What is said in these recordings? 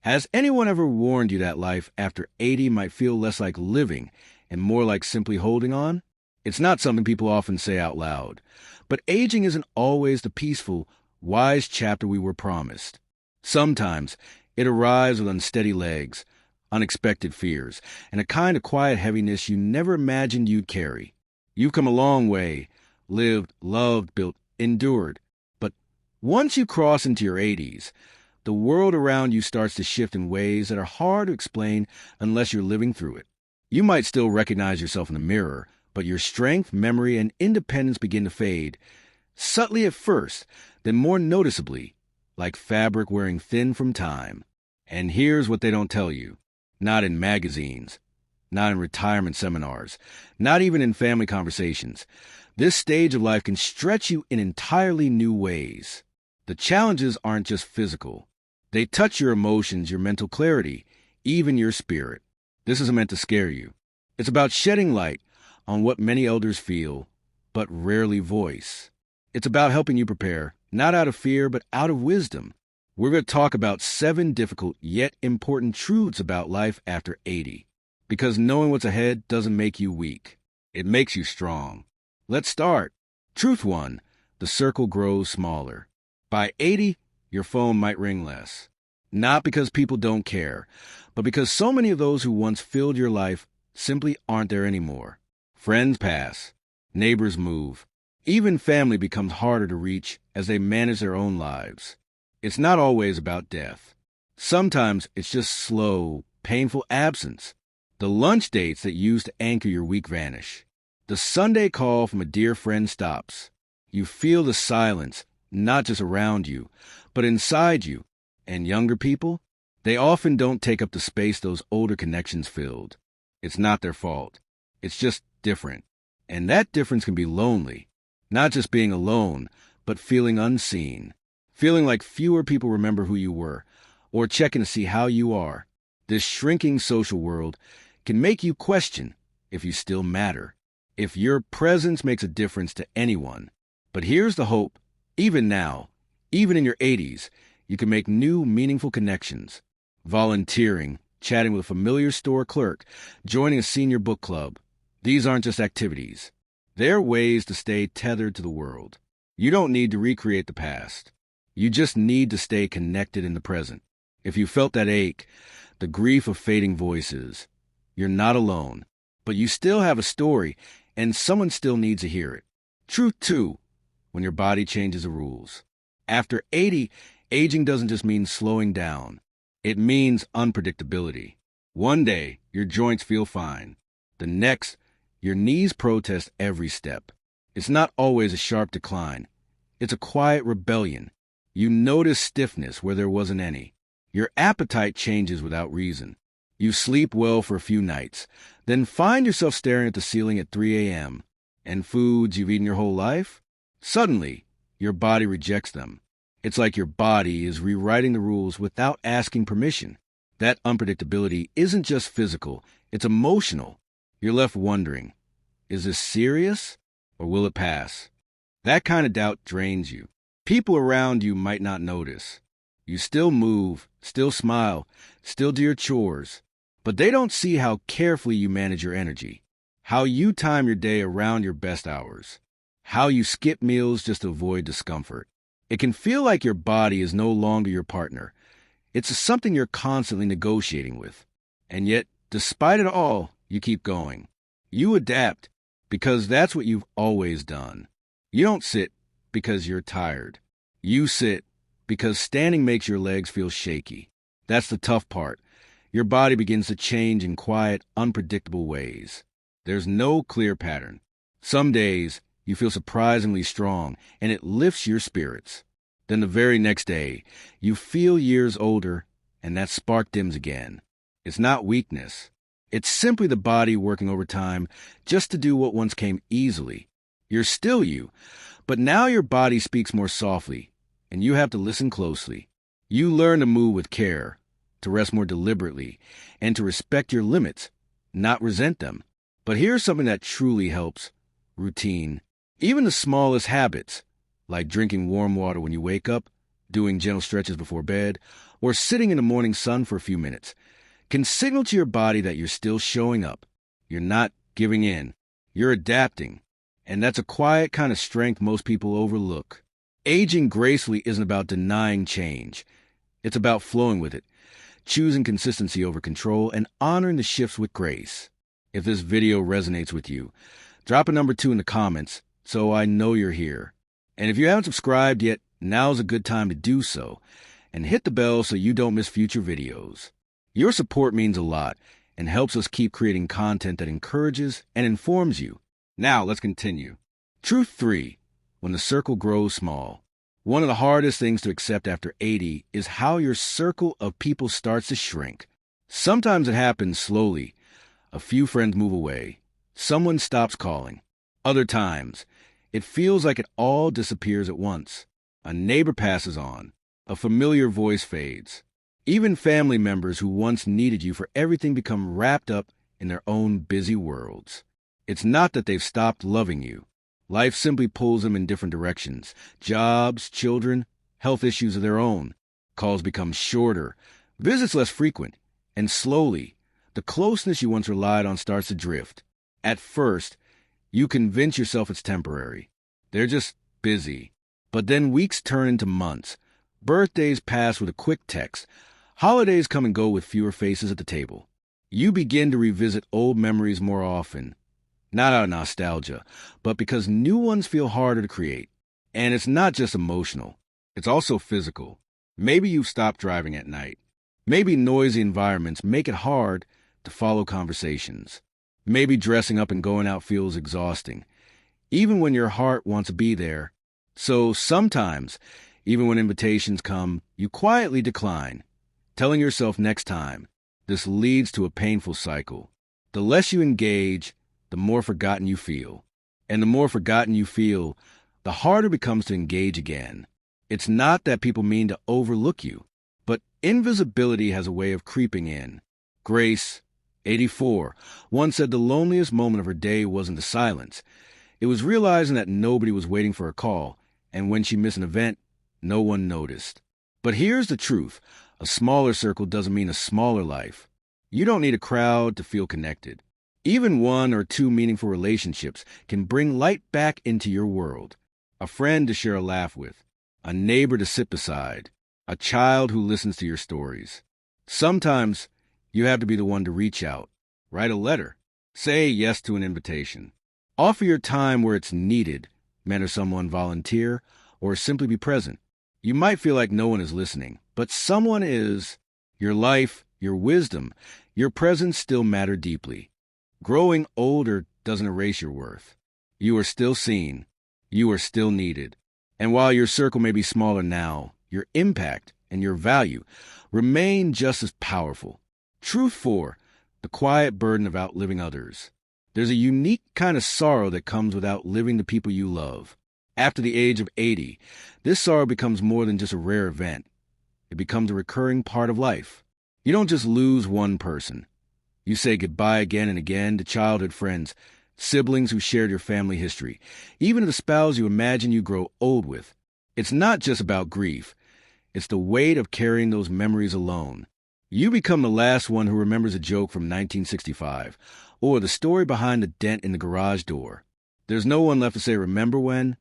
Has anyone ever warned you that life after 80 might feel less like living and more like simply holding on? It's not something people often say out loud, but aging isn't always the peaceful, wise chapter we were promised. Sometimes it arrives with unsteady legs, unexpected fears, and a kind of quiet heaviness you never imagined you'd carry. You've come a long way, lived, loved, built, endured. But once you cross into your 80s, the world around you starts to shift in ways that are hard to explain unless you're living through it. You might still recognize yourself in the mirror, but your strength, memory, and independence begin to fade, subtly at first, then more noticeably, like fabric wearing thin from time. And here's what they don't tell you. Not in magazines, not in retirement seminars, not even in family conversations. This stage of life can stretch you in entirely new ways. The challenges aren't just physical. They touch your emotions, your mental clarity, even your spirit. This isn't meant to scare you. It's about shedding light on what many elders feel, but rarely voice. It's about helping you prepare, not out of fear, but out of wisdom. We're going to talk about 7 difficult yet important truths about life after 80. Because knowing what's ahead doesn't make you weak. It makes you strong. Let's start. Truth 1. The circle grows smaller. By 80, your phone might ring less. Not because people don't care, but because so many of those who once filled your life simply aren't there anymore. Friends pass. Neighbors move. Even family becomes harder to reach as they manage their own lives. It's not always about death. Sometimes it's just slow, painful absence. The lunch dates that used to anchor your week vanish. The Sunday call from a dear friend stops. You feel the silence, not just around you, but inside you. And younger people? They often don't take up the space those older connections filled. It's not their fault. It's just different. And that difference can be lonely. Not just being alone, but feeling unseen. Feeling like fewer people remember who you were, or checking to see how you are. This shrinking social world can make you question if you still matter, if your presence makes a difference to anyone. But here's the hope. Even now, even in your 80s, you can make new, meaningful connections. Volunteering, chatting with a familiar store clerk, joining a senior book club. These aren't just activities. They're ways to stay tethered to the world. You don't need to recreate the past. You just need to stay connected in the present. If you felt that ache, the grief of fading voices, you're not alone. But you still have a story, and someone still needs to hear it. Truth 2, when your body changes the rules. After 80, aging doesn't just mean slowing down. It means unpredictability. One day, your joints feel fine. The next, your knees protest every step. It's not always a sharp decline. It's a quiet rebellion. You notice stiffness where there wasn't any. Your appetite changes without reason. You sleep well for a few nights, then find yourself staring at the ceiling at 3 a.m. And foods you've eaten your whole life? Suddenly, your body rejects them. It's like your body is rewriting the rules without asking permission. That unpredictability isn't just physical, it's emotional. You're left wondering, is this serious or will it pass? That kind of doubt drains you. People around you might not notice. You still move, still smile, still do your chores, but they don't see how carefully you manage your energy, how you time your day around your best hours, how you skip meals just to avoid discomfort. It can feel like your body is no longer your partner. It's something you're constantly negotiating with. And yet, despite it all, you keep going. You adapt because that's what you've always done. You don't sit because you're tired. You sit because standing makes your legs feel shaky. That's the tough part. Your body begins to change in quiet, unpredictable ways. There's no clear pattern. Some days, you feel surprisingly strong, and it lifts your spirits. Then the very next day, you feel years older, and that spark dims again. It's not weakness. It's simply the body working overtime just to do what once came easily. You're still you, but now your body speaks more softly, and you have to listen closely. You learn to move with care, to rest more deliberately, and to respect your limits, not resent them. But here's something that truly helps: routine. Even the smallest habits, like drinking warm water when you wake up, doing gentle stretches before bed, or sitting in the morning sun for a few minutes can signal to your body that you're still showing up. You're not giving in. You're adapting. And that's a quiet kind of strength most people overlook. Aging gracefully isn't about denying change. It's about flowing with it, choosing consistency over control, and honoring the shifts with grace. If this video resonates with you, drop a number 2 in the comments so I know you're here. And if you haven't subscribed yet, now's a good time to do so. And hit the bell so you don't miss future videos. Your support means a lot and helps us keep creating content that encourages and informs you. Now, let's continue. Truth 3. When the circle grows small. One of the hardest things to accept after 80 is how your circle of people starts to shrink. Sometimes it happens slowly. A few friends move away. Someone stops calling. Other times, it feels like it all disappears at once. A neighbor passes on. A familiar voice fades. Even family members who once needed you for everything become wrapped up in their own busy worlds. It's not that they've stopped loving you. Life simply pulls them in different directions. Jobs, children, health issues of their own. Calls become shorter, visits less frequent, and slowly, the closeness you once relied on starts to drift. At first, you convince yourself it's temporary. They're just busy. But then weeks turn into months. Birthdays pass with a quick text. Holidays come and go with fewer faces at the table. You begin to revisit old memories more often. Not out of nostalgia, but because new ones feel harder to create. And it's not just emotional. It's also physical. Maybe you've stopped driving at night. Maybe noisy environments make it hard to follow conversations. Maybe dressing up and going out feels exhausting, even when your heart wants to be there. So sometimes, even when invitations come, you quietly decline, telling yourself next time. This leads to a painful cycle. The less you engage, the more forgotten you feel. And the more forgotten you feel, the harder it becomes to engage again. It's not that people mean to overlook you, but invisibility has a way of creeping in. Grace, 84, once said the loneliest moment of her day wasn't the silence. It was realizing that nobody was waiting for a call, and when she missed an event, no one noticed. But here's the truth. A smaller circle doesn't mean a smaller life. You don't need a crowd to feel connected. Even 1 or 2 meaningful relationships can bring light back into your world. A friend to share a laugh with. A neighbor to sit beside. A child who listens to your stories. Sometimes you have to be the one to reach out. Write a letter. Say yes to an invitation. Offer your time where it's needed. Mentor someone, volunteer, or simply be present. You might feel like no one is listening, but someone is. Your life, your wisdom, your presence still matter deeply. Growing older doesn't erase your worth. You are still seen. You are still needed. And while your circle may be smaller now, your impact and your value remain just as powerful. Truth 4, the quiet burden of outliving others. There's a unique kind of sorrow that comes with outliving the people you love. After the age of 80, this sorrow becomes more than just a rare event. It becomes a recurring part of life. You don't just lose one person. You say goodbye again and again to childhood friends, siblings who shared your family history, even to the spouse you imagine you grow old with. It's not just about grief. It's the weight of carrying those memories alone. You become the last one who remembers a joke from 1965, or the story behind the dent in the garage door. There's no one left to say, "Remember when?"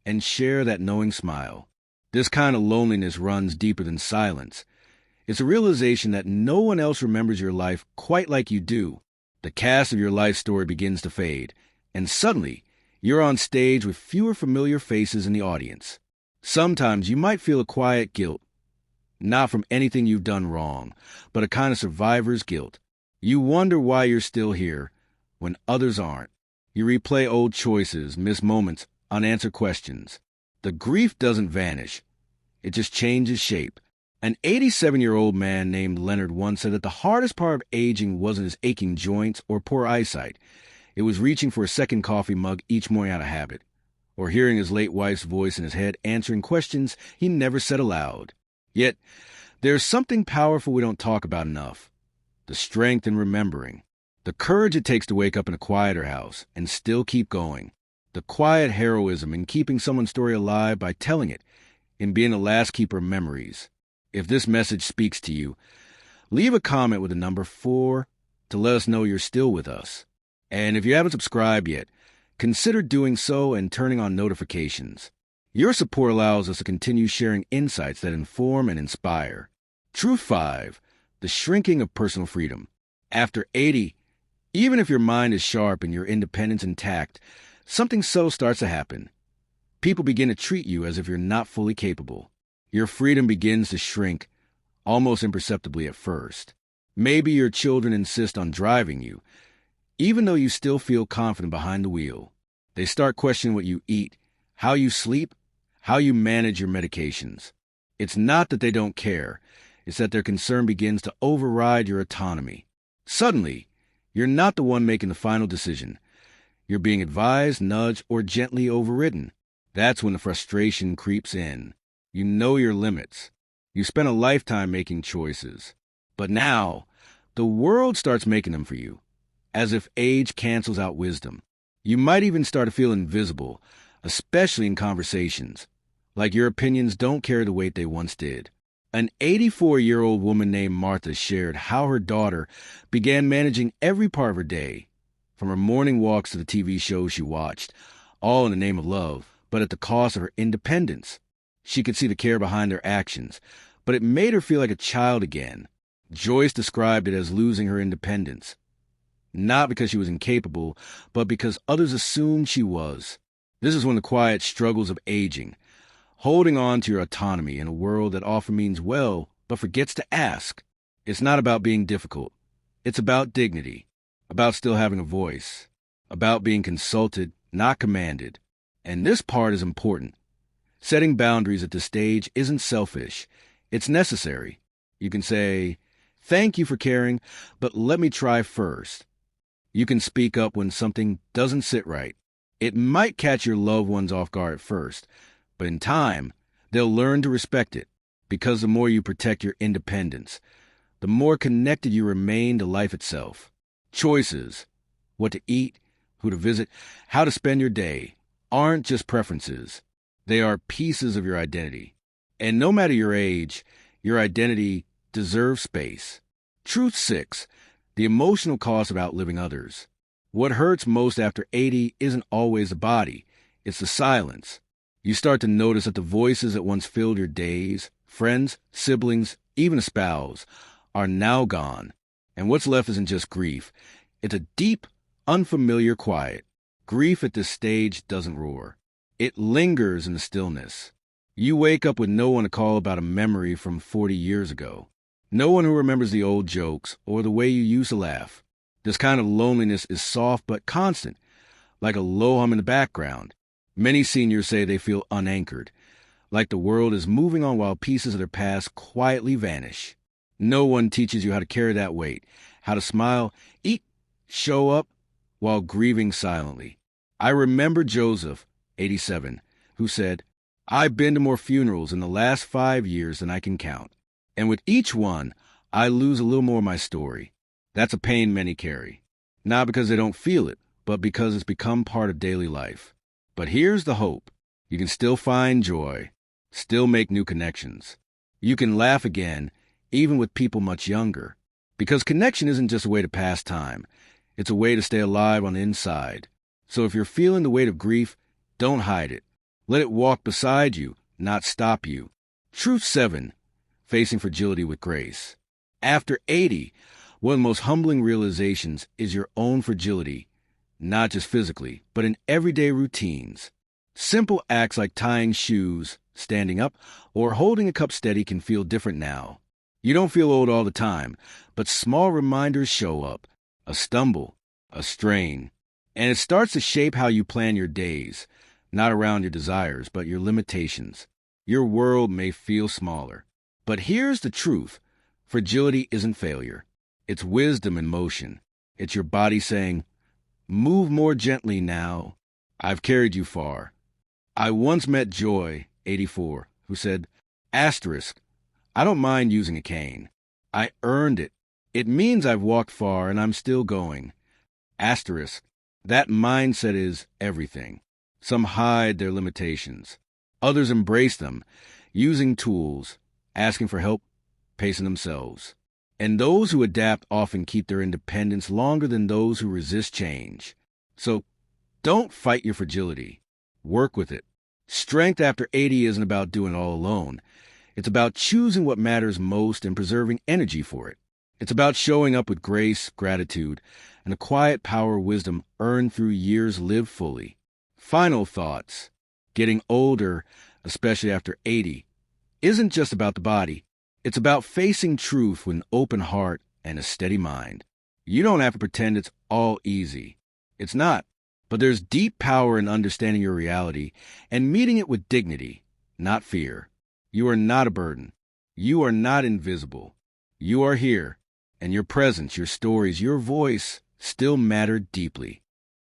and share that knowing smile. This kind of loneliness runs deeper than silence. It's a realization that no one else remembers your life quite like you do. The cast of your life story begins to fade, and suddenly, you're on stage with fewer familiar faces in the audience. Sometimes you might feel a quiet guilt, not from anything you've done wrong, but a kind of survivor's guilt. You wonder why you're still here when others aren't. You replay old choices, miss moments, unanswered questions. The grief doesn't vanish. It just changes shape. An 87-year-old man named Leonard once said that the hardest part of aging wasn't his aching joints or poor eyesight. It was reaching for a second coffee mug each morning out of habit, or hearing his late wife's voice in his head answering questions he never said aloud. Yet, there's something powerful we don't talk about enough. The strength in remembering. The courage it takes to wake up in a quieter house and still keep going. The quiet heroism in keeping someone's story alive by telling it, in being the last keeper of memories. If this message speaks to you, leave a comment with the number 4 to let us know you're still with us. And if you haven't subscribed yet, consider doing so and turning on notifications. Your support allows us to continue sharing insights that inform and inspire. Truth 5, the shrinking of personal freedom. After 80, even if your mind is sharp and your independence intact, something subtle starts to happen. People begin to treat you as if you're not fully capable. Your freedom begins to shrink, almost imperceptibly at first. Maybe your children insist on driving you, even though you still feel confident behind the wheel. They start questioning what you eat, how you sleep, how you manage your medications. It's not that they don't care. It's that their concern begins to override your autonomy. Suddenly, you're not the one making the final decision. You're being advised, nudged, or gently overridden. That's when the frustration creeps in. You know your limits. You spent a lifetime making choices. But now, the world starts making them for you, as if age cancels out wisdom. You might even start to feel invisible, especially in conversations, like your opinions don't carry the weight they once did. An 84-year-old woman named Martha shared how her daughter began managing every part of her day, from her morning walks to the TV shows she watched, all in the name of love, but at the cost of her independence. She could see the care behind their actions, but it made her feel like a child again. Joyce described it as losing her independence. Not because she was incapable, but because others assumed she was. This is one of the quiet struggles of aging, holding on to your autonomy in a world that often means well, but forgets to ask. It's not about being difficult. It's about dignity, about still having a voice, about being consulted, not commanded. And this part is important. Setting boundaries at this stage isn't selfish. It's necessary. You can say, "Thank you for caring, but let me try first." You can speak up when something doesn't sit right. It might catch your loved ones off guard at first, but in time, they'll learn to respect it, because the more you protect your independence, the more connected you remain to life itself. Choices, what to eat, who to visit, how to spend your day, aren't just preferences. They are pieces of your identity. And no matter your age, your identity deserves space. Truth 6, the emotional cost of outliving others. What hurts most after 80 isn't always the body, it's the silence. You start to notice that the voices that once filled your days, friends, siblings, even a spouse, are now gone. And what's left isn't just grief. It's a deep, unfamiliar quiet. Grief at this stage doesn't roar. It lingers in the stillness. You wake up with no one to call about a memory from 40 years ago. No one who remembers the old jokes or the way you used to laugh. This kind of loneliness is soft but constant, like a low hum in the background. Many seniors say they feel unanchored, like the world is moving on while pieces of their past quietly vanish. No one teaches you how to carry that weight, how to smile, eat, show up, while grieving silently. I remember Joseph, 87, who said, "I've been to more funerals in the last 5 years than I can count. And with each one, I lose a little more of my story." That's a pain many carry. Not because they don't feel it, but because it's become part of daily life. But here's the hope. You can still find joy, still make new connections. You can laugh again, even with people much younger. Because connection isn't just a way to pass time. It's a way to stay alive on the inside. So if you're feeling the weight of grief, don't hide it. Let it walk beside you, not stop you. Truth 7, facing fragility with grace. After 80, one of the most humbling realizations is your own fragility, not just physically, but in everyday routines. Simple acts like tying shoes, standing up, or holding a cup steady can feel different now. You don't feel old all the time, but small reminders show up. A stumble, a strain. And it starts to shape how you plan your days, not around your desires, but your limitations. Your world may feel smaller. But here's the truth. Fragility isn't failure. It's wisdom in motion. It's your body saying, "Move more gently now. I've carried you far." I once met Joy, 84, who said, "Asterisk, I don't mind using a cane. I earned it. It means I've walked far and I'm still going." Asterisk, that mindset is everything. Some hide their limitations. Others embrace them, using tools, asking for help, pacing themselves. And those who adapt often keep their independence longer than those who resist change. So don't fight your fragility. Work with it. Strength after 80 isn't about doing it all alone. It's about choosing what matters most and preserving energy for it. It's about showing up with grace, gratitude, and a quiet power of wisdom earned through years lived fully. Final thoughts. Getting older, especially after 80, isn't just about the body. It's about facing truth with an open heart and a steady mind. You don't have to pretend it's all easy. It's not. But there's deep power in understanding your reality and meeting it with dignity, not fear. You are not a burden. You are not invisible. You are here, and your presence, your stories, your voice still matter deeply.